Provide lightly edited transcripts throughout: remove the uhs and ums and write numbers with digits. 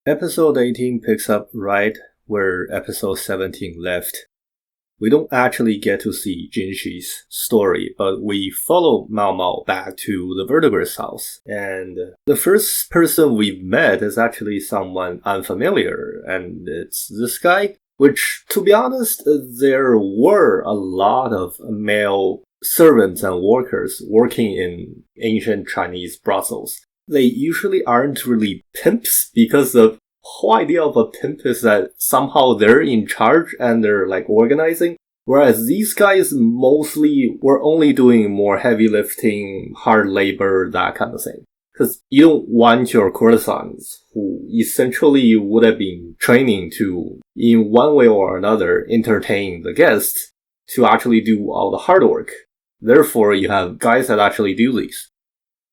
Episode 18 picks up right where episode 17 left. We don't actually get to see Jinshi's story, but we follow Mao Mao back to the vertebrate's house. And the first person we've met is actually someone unfamiliar, and it's this guy, which, to be honest, there were a lot of male servants and workers working in ancient Chinese brothels. They usually aren't really pimps because the whole idea of a pimp is that somehow they're in charge and they're like organizing. Whereas these guys mostly were only doing more heavy lifting, hard labor, that kind of thing. Because you don't want your courtesans, who essentially would have been training to, in one way or another, entertain the guests, to actually do all the hard work. Therefore, you have guys that actually do these.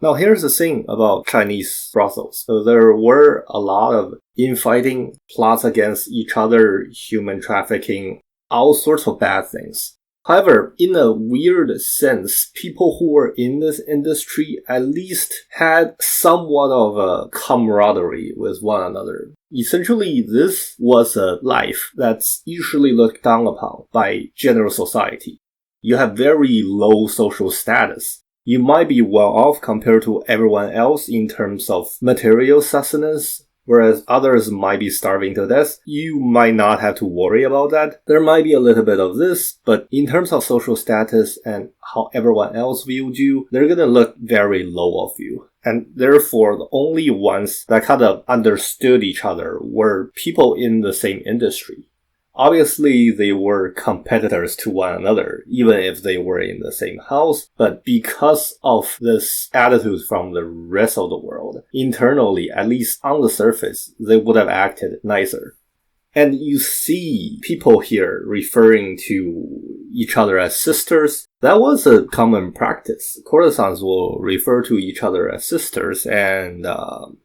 Now, here's the thing about Chinese brothels. There were a lot of infighting, plots against each other, human trafficking, all sorts of bad things. However, in a weird sense, people who were in this industry at least had somewhat of a camaraderie with one another. Essentially, this was a life that's usually looked down upon by general society. You have very low social status. You might be well off compared to everyone else in terms of material sustenance, whereas others might be starving to death. You might not have to worry about that. There might be a little bit of this, but in terms of social status and how everyone else viewed you, they're gonna look very low of you. And therefore, the only ones that kind of understood each other were people in the same industry. Obviously, they were competitors to one another, even if they were in the same house, but because of this attitude from the rest of the world, internally, at least on the surface, they would have acted nicer. And you see people here referring to each other as sisters. That was a common practice. Courtesans will refer to each other as sisters, and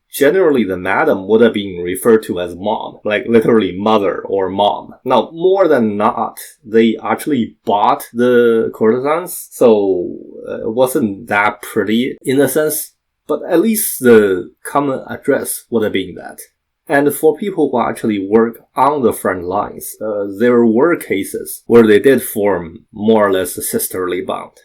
generally the madam would have been referred to as mom, like literally mother or mom. Now, more than not, they actually bought the courtesans, so it wasn't that pretty in a sense, but at least the common address would have been that. And for people who actually work on the front lines, there were cases where they did form more or less a sisterly bond.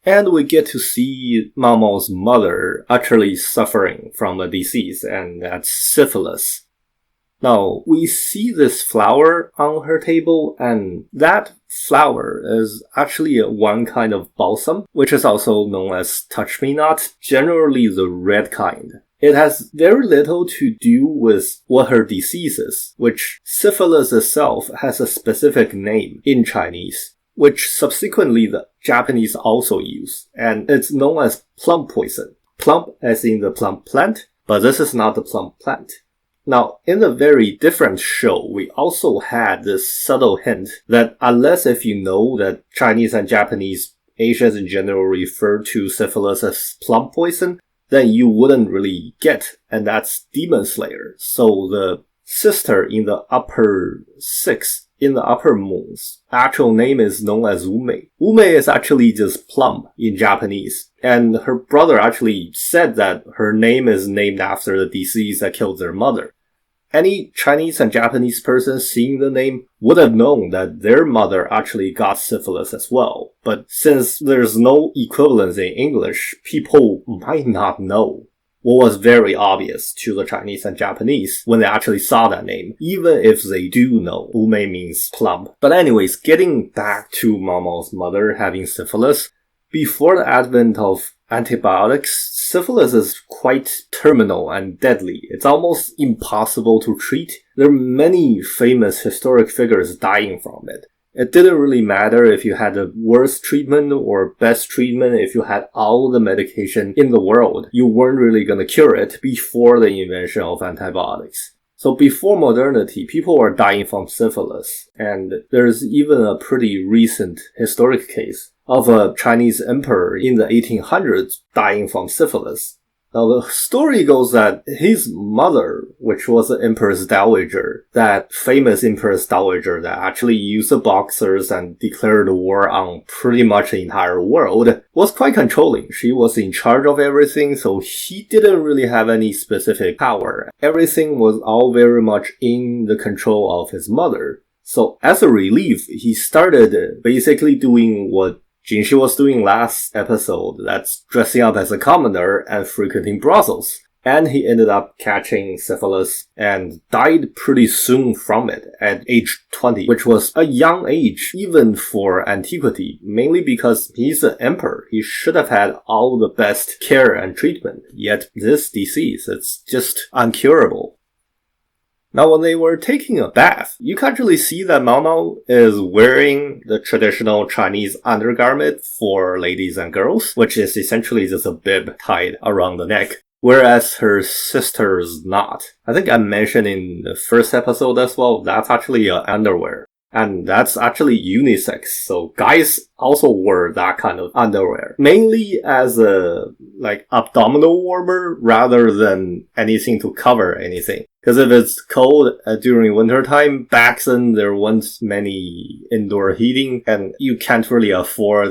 And we get to see Mao Mao's mother actually suffering from a disease, and that's syphilis. Now, we see this flower on her table, and that flower is actually one kind of balsam, which is also known as touch-me-not, generally the red kind. It has very little to do with what her disease is, which syphilis itself has a specific name in Chinese, which subsequently the Japanese also use, and it's known as plum poison. Plum as in the plum plant, but this is not the plum plant. Now, in a very different show, we also had this subtle hint that unless if you know that Chinese and Japanese, Asians in general, refer to syphilis as plum poison, then you wouldn't really get, and that's Demon Slayer. So the sister in the upper six, in the upper moon's actual name is known as Ume. Ume is actually just plum in Japanese, and her brother actually said that her name is named after the disease that killed their mother. Any Chinese and Japanese person seeing the name would have known that their mother actually got syphilis as well. But since there's no equivalence in English, people might not know. What was very obvious to the Chinese and Japanese when they actually saw that name, even if they do know Ume means plum. But anyways, getting back to Mao Mao's mother having syphilis, before the advent of antibiotics, syphilis is quite terminal and deadly. It's almost impossible to treat. There are many famous historic figures dying from it. It didn't really matter if you had the worst treatment or best treatment, if you had all the medication in the world. You weren't really going to cure it before the invention of antibiotics. So before modernity, people were dying from syphilis, and there's even a pretty recent historic case of a Chinese emperor in the 1800s dying from syphilis. Now, the story goes that his mother, which was the Empress Dowager, that famous Empress Dowager that actually used the boxers and declared war on pretty much the entire world, was quite controlling. She was in charge of everything, so he didn't really have any specific power. Everything was all very much in the control of his mother. So as a relief, he started basically doing what Jinshi was doing last episode, that's dressing up as a commoner and frequenting brothels. And he ended up catching syphilis and died pretty soon from it at age 20, which was a young age even for antiquity, mainly because he's an emperor. He should have had all the best care and treatment. Yet this disease, it's just uncurable. Now, when they were taking a bath, you can actually see that Mao Mao is wearing the traditional Chinese undergarment for ladies and girls, which is essentially just a bib tied around the neck, whereas her sister's not. I think I mentioned in the first episode as well, that's actually an underwear. And that's actually unisex, so guys also wore that kind of underwear. Mainly as a, abdominal warmer rather than anything to cover anything. Because if it's cold during winter time, back then there weren't many indoor heating, and you can't really afford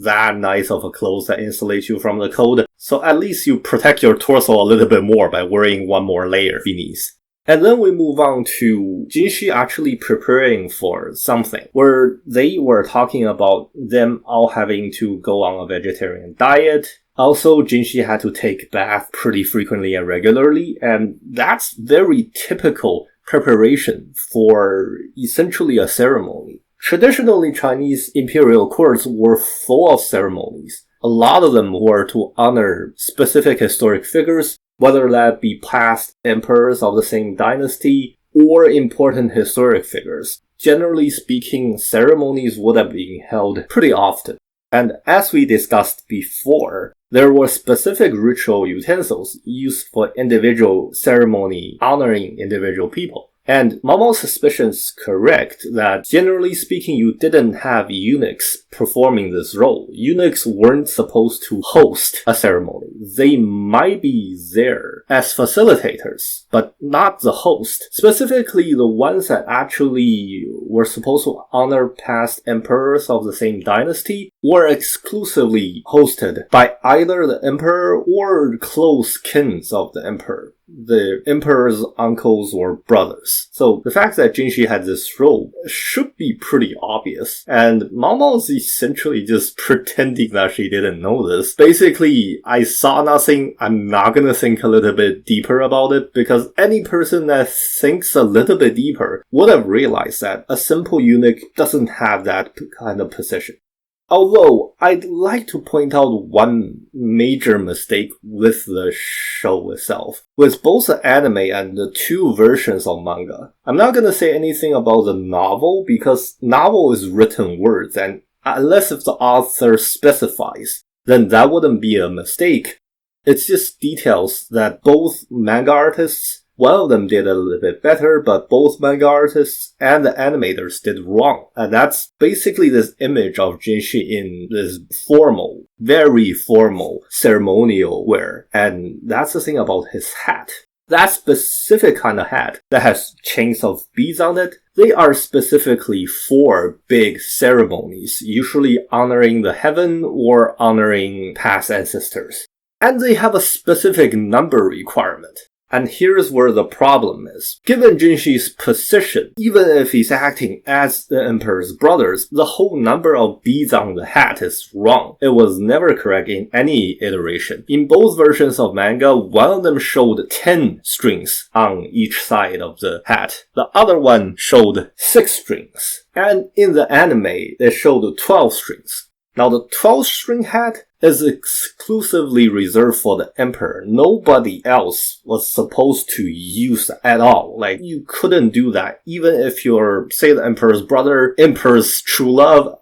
that nice of a clothes that insulates you from the cold. So at least you protect your torso a little bit more by wearing one more layer beneath. And then we move on to Jinshi actually preparing for something, where they were talking about them all having to go on a vegetarian diet. Also, Jinshi had to take bath pretty frequently and regularly, and that's very typical preparation for essentially a ceremony. Traditionally, Chinese imperial courts were full of ceremonies. A lot of them were to honor specific historic figures, whether that be past emperors of the same dynasty or important historic figures. Generally speaking, ceremonies would have been held pretty often. And as we discussed before, there were specific ritual utensils used for individual ceremony honoring individual people. And Mao Mao's suspicion is correct that generally speaking, you didn't have eunuchs performing this role. Eunuchs weren't supposed to host a ceremony. They might be there as facilitators, but not the host. Specifically, the ones that actually were supposed to honor past emperors of the same dynasty were exclusively hosted by either the emperor or close kins of the emperor. The emperor's uncles or brothers. So the fact that Jinshi had this role should be pretty obvious. And Mao Mao is essentially just pretending that she didn't know this. Basically, I saw nothing, I'm not gonna think a little bit deeper about it, because any person that thinks a little bit deeper would have realized that a simple eunuch doesn't have that kind of position. Although, I'd like to point out one major mistake with the show itself. With both the anime and the two versions of manga. I'm not gonna say anything about the novel, because novel is written words, and unless if the author specifies, then that wouldn't be a mistake. It's just details that both manga artists, one of them did a little bit better, but both manga artists and the animators did wrong. And that's basically this image of Jinshi in this formal, very formal ceremonial wear. And that's the thing about his hat. That specific kind of hat that has chains of beads on it, they are specifically for big ceremonies, usually honoring the heaven or honoring past ancestors. And they have a specific number requirement. And here's where the problem is. Given Jinshi's position, even if he's acting as the emperor's brothers, the whole number of beads on the hat is wrong. It was never correct in any iteration. In both versions of manga, one of them showed 10 strings on each side of the hat. The other one showed 6 strings. And in the anime, it showed 12 strings. Now the 12-string hat is exclusively reserved for the emperor. Nobody else was supposed to use that at all. Like, you couldn't do that. Even if you're, say, the emperor's brother, emperor's true love,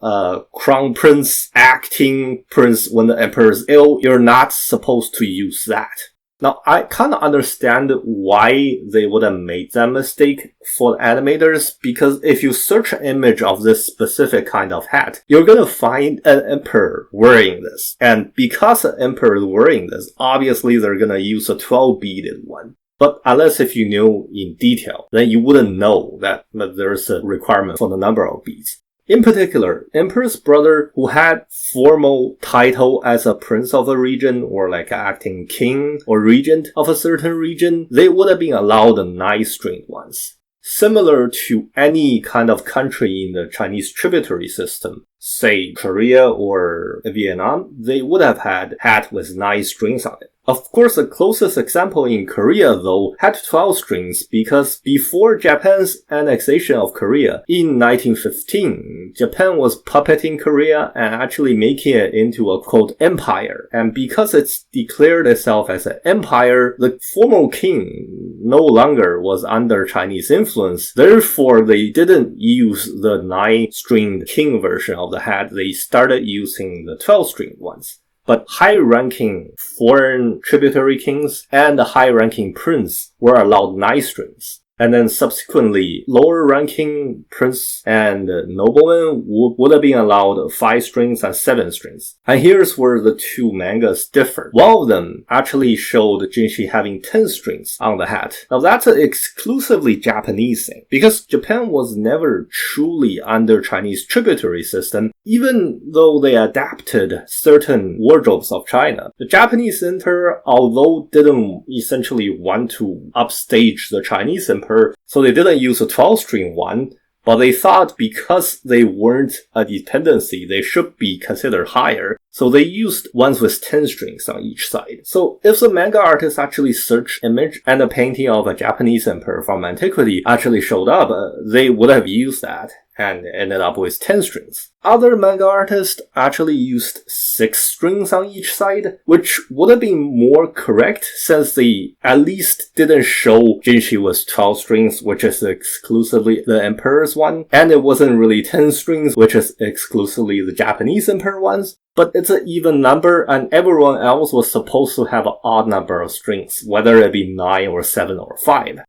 crown prince, acting prince when the emperor's ill, you're not supposed to use that. Now, I kind of understand why they would have made that mistake for the animators, because if you search an image of this specific kind of hat, you're gonna find an emperor wearing this. And because the emperor is wearing this, obviously they're gonna use a 12-beaded one. But unless if you knew in detail, then you wouldn't know that there's a requirement for the number of beads. In particular, Emperor's brother, who had formal title as a prince of a region or like acting king or regent of a certain region, they would have been allowed the 9-stringed ones. Similar to any kind of country in the Chinese tributary system, say Korea or Vietnam, they would have had hat with 9 strings on it. Of course, the closest example in Korea, though, had 12 strings because before Japan's annexation of Korea in 1915, Japan was puppeting Korea and actually making it into a, quote, empire. And because it's declared itself as an empire, the formal king no longer was under Chinese influence. Therefore, they didn't use the 9-stringed king version of the hat. They started using the 12-stringed ones. But high-ranking foreign tributary kings and the high-ranking prince were allowed 9 strings. And then subsequently, lower-ranking prince and noblemen would have been allowed 5 strings and 7 strings. And here's where the two mangas differ. One of them actually showed Jinshi having 10 strings on the hat. Now that's an exclusively Japanese thing, because Japan was never truly under Chinese tributary system, even though they adapted certain wardrobes of China. The Japanese emperor, although didn't essentially want to upstage the Chinese emperor, so they didn't use a 12-string one, but they thought because they weren't a dependency, they should be considered higher. So they used ones with 10 strings on each side. So if the manga artist actually searched image and a painting of a Japanese emperor from antiquity actually showed up, they would have used that and ended up with 10 strings. Other manga artists actually used 6 strings on each side, which would have been more correct since they at least didn't show Jinshi with 12 strings, which is exclusively the emperor's one, and it wasn't really 10 strings, which is exclusively the Japanese emperor ones. But it's an even number, and everyone else was supposed to have an odd number of strings, whether it be 9 or 7 or 5.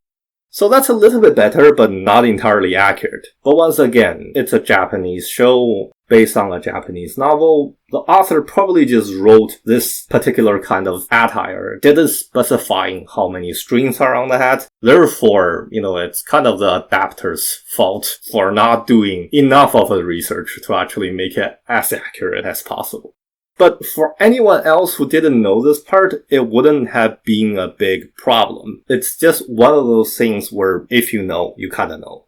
So that's a little bit better, but not entirely accurate. But once again, it's a Japanese show based on a Japanese novel. The author probably just wrote this particular kind of attire, didn't specify how many strings are on the hat. Therefore, it's kind of the adapter's fault for not doing enough of the research to actually make it as accurate as possible. But for anyone else who didn't know this part, it wouldn't have been a big problem. It's just one of those things where if you know, you kinda know.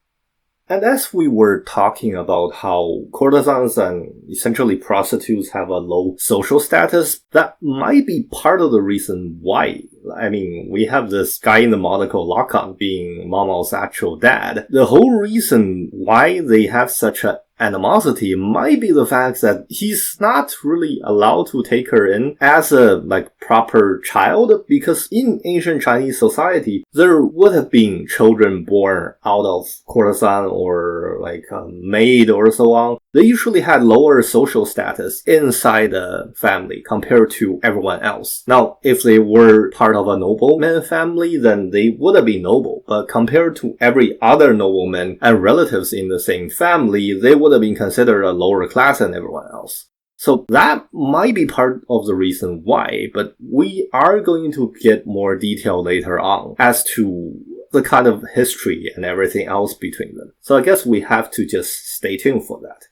And as we were talking about how courtesans and essentially prostitutes have a low social status, that might be part of the reason why. I mean, we have this guy in the monocle, Lakan, being Mamao's actual dad. The whole reason why they have such a animosity might be the fact that he's not really allowed to take her in as a proper child, because in ancient Chinese society there would have been children born out of courtesan or a maid or so on. They usually had lower social status inside the family compared to everyone else. Now, if they were part of a nobleman family, then they would have been noble, but compared to every other nobleman and relatives in the same family, they would have been considered a lower class than everyone else. So that might be part of the reason why, but we are going to get more detail later on as to the kind of history and everything else between them. So I guess we have to just stay tuned for that.